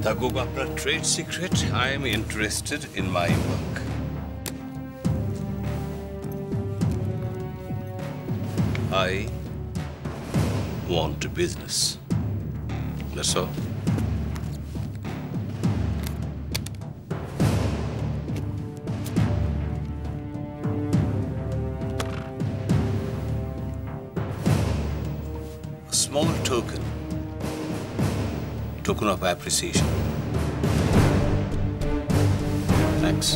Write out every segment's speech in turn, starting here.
থাকুক আপনার trade secret, I am interested in my work. I want a business. That's all. A small token of appreciation. Thanks.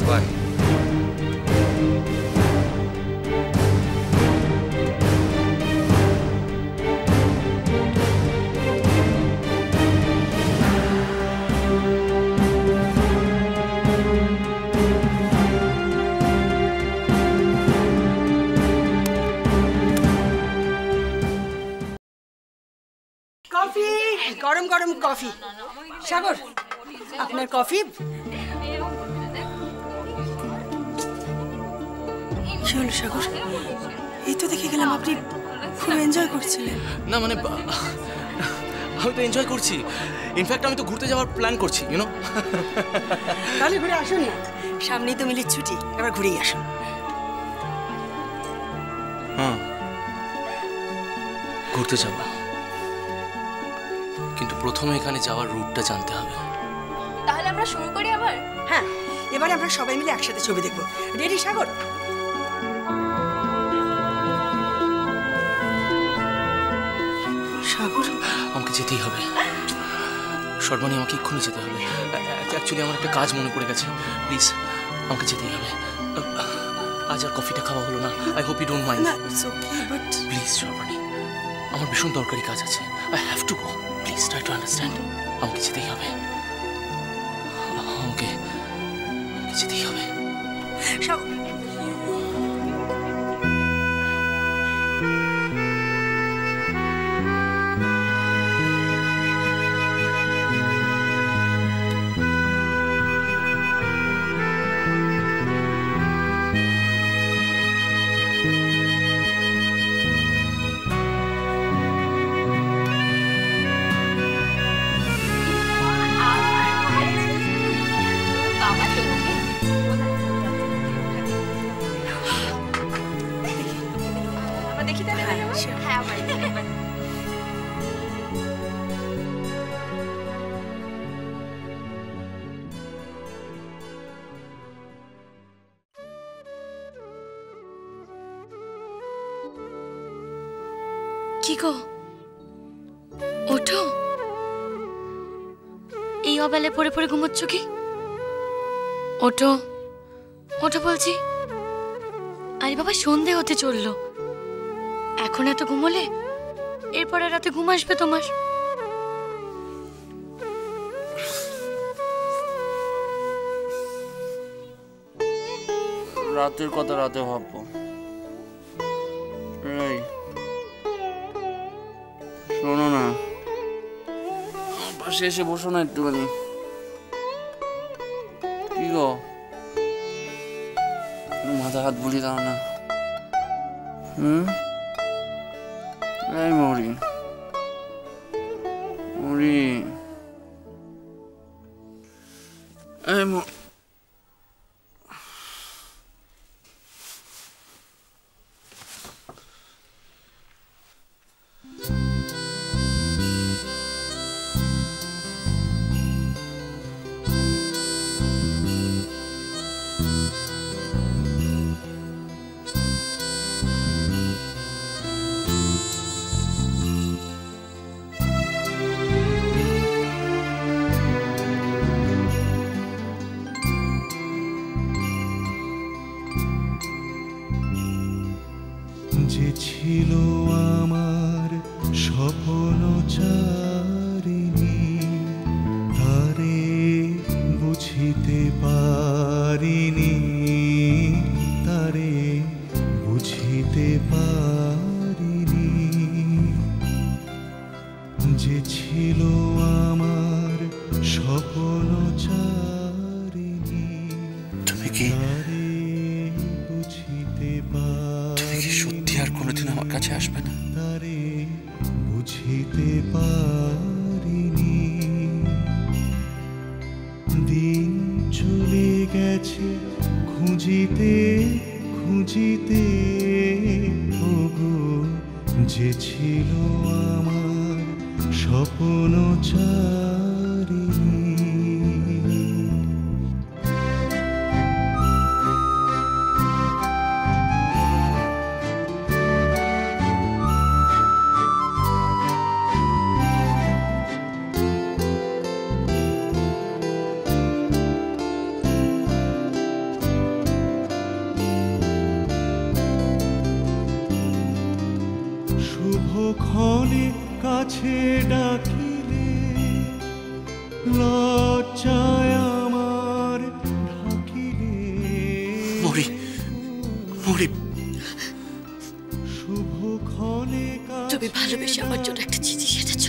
Bye. Coffee, গরম গরম coffee. সাগর, আপনার coffee. কি হলো সাগর? এই তো দেখে গেলাম আপনি খুব এনজয় করছিলেন। না মানে আমি তো এনজয় করছি, ইনফ্যাক্ট আমি তো ঘুরতে যাওয়ার প্ল্যান করছি, ইউনো। তাহলে ঘুরে আসুন না, সামনেই তো মিলির ছুটি, এবার ঘুরেই আসুন। হ্যাঁ, ঘুরতে যাব, কিন্তু প্রথমে এখানে যাওয়ার রুটটা জানতে হবে। তাহলে আমরা শুরু করি আবার? হ্যাঁ, এবারে আমরা সবাই মিলে একসাথে ছবি দেখব। রেডি সাগর? সাগর, আমাকে যেতেই হবে। সর্বাণী, আমাকে এক্ষুনি যেতে হবে। অ্যাকচুয়ালি আমার একটা কাজ মনে পড়ে গেছে, প্লিজ আমাকে যেতেই হবে। আজ আর কফিটা খাওয়া হলো না। I hope you don't mind. না, it's okay, but please Sarbani, আমার ভীষণ দরকারি কাজ আছে। I have to go. Please try to understand. আমাকে যেতেই হবে, আমাকে যেতেই হবে। সাগর, কি গো, ওঠো। এই অবেলায় পড়ে পড়ে ঘুমোচ্ছ কি? ওঠো, ওঠো বলছি। আরে বাবা, সন্ধে হতে চললো, এখন এত ঘুমোলে এরপরে রাতে ঘুম আসবে তোমার? রাতের কথা রাতে ভাববো। শোনো না, পাশে এসে বসো না একটুখানি। কি গো, মাথা হাত বুলিয়ে দাও না। এই মরি মরি, এই যে ছিল আমার স্বপ্ন চারিণী, তারে বুঝিতে পারিনি, তারে বুঝিতে পারিনি। যে ছিল আমার স্বপ্ন চারিণী, তুমি কি তারে বুঝিতে পারিনি। সত্যি আর কোনোদিন কোনোদিন আমার কাছে আসবে না। তারে বুঝিতে পারিনি, দিন চলে গেছে খুঁজিতে খুঁজিতে, ওগো যে ছিল আমার স্বপ্ন চারিণী। শুভক্ষণে কাছে ডাকিলে লজ্জায় আমার ঢাকিলে, মরি মরি। শুভক্ষণে তুমি ভালোবেসে আমার জন্য একটা চিঠি সেটেছ,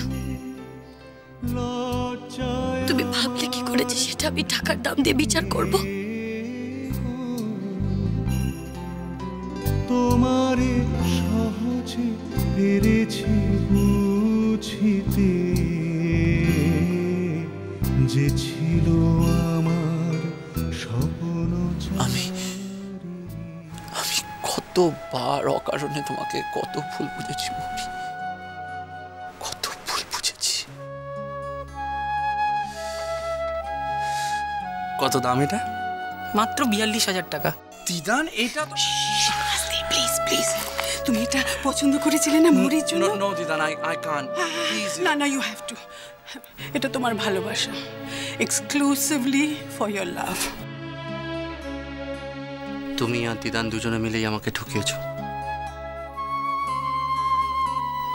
লজ্জায় তুমি ভাবলে কি করে যে সেটা আমি টাকার দাম দিয়ে বিচার করব? তোমারে সহজে পেরেছি বুঝিতে, যে ছিল আমার স্বপ্ন। আমি কতবার অকারণে তোমাকে কত ভুল বুঝেছি মরি, কত ভুল বুঝেছি। কত দাম এটা? মাত্র 42,000 টাকা। দিদান এটা তো প্লিজ প্লিজ, তুমি এটা পছন্দ করেছিলে না মরির জন্য? নো দিদান, আই কান্ট প্লিজ। না না, ইউ হ্যাভ টু। এটা তোমার ভালোবাসা, এক্সক্লুসিভলি ফর ইয়োর লাভ। তুমি আর দিদান দুজনে মিলেই আমাকে ঠকিয়েছ।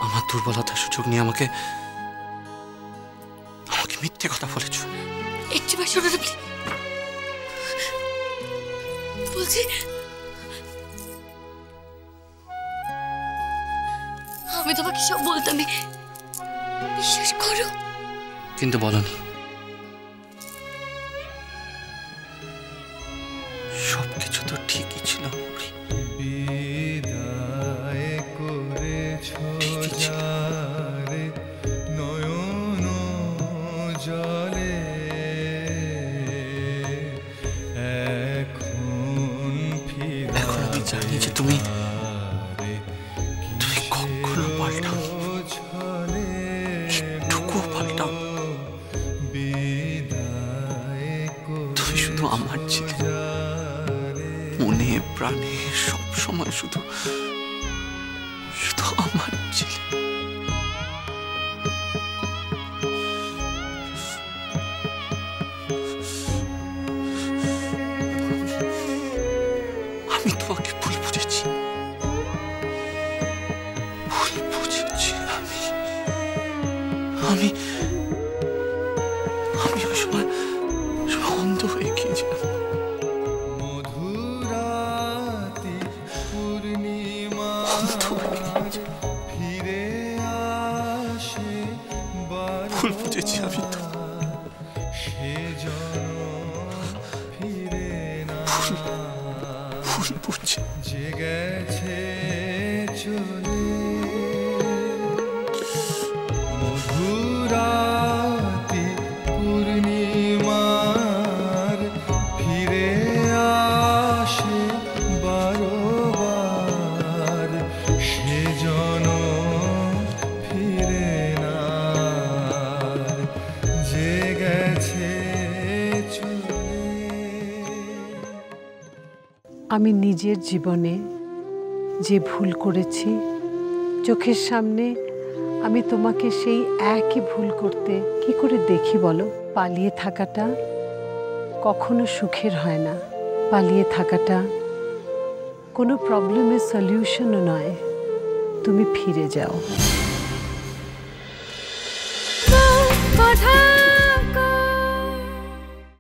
আমার দুর্বলতার সুযোগ নিয়ে আমাকে মিথ্যে কথা বলেছ। একটিবার শোনো না প্লিজ, বলছি আমি তোমাকে সব বলতামই, বিশ্বাস করো। কিন্তু বলনি। সবকিছু তো ঠিকই ছিল মরি। বিদায় করেছো যারে নয়ন জলে, এখন আমি জানি যে তুমি কখনো পাল্টাও, একটুকুও পাল্টাও। তুমি শুধু আমার ছিলে, মনে প্রাণে সব সময় শুধু আমার ছিলে। আমি তোমাকে ভুল বুঝেছি, ভুল বুঝেছি। আমি ওই সময় অন্ধ হয়ে গিয়েছিলাম। মধুরাতি পূর্ণিমা ফিরে আসে, ভুল বুঝেছি আমি তো, সেজন্য ফিরে না, ভুল বুঝছি। যে গেছে চলে। মধুরাতি পূর্ণিমার ফিরে আসে বারবার, সেজন ফিরে না, যে গেছে চলে। আমি নিজের জীবনে যে ভুল করেছি, চোখের সামনে আমি তোমাকে সেই একই ভুল করতে কি করে দেখি বলো? পালিয়ে থাকাটা কখনো সুখের হয় না, পালিয়ে থাকাটা কোনো প্রবলেমের সলিউশনও নয়। তুমি ফিরে যাও। কথা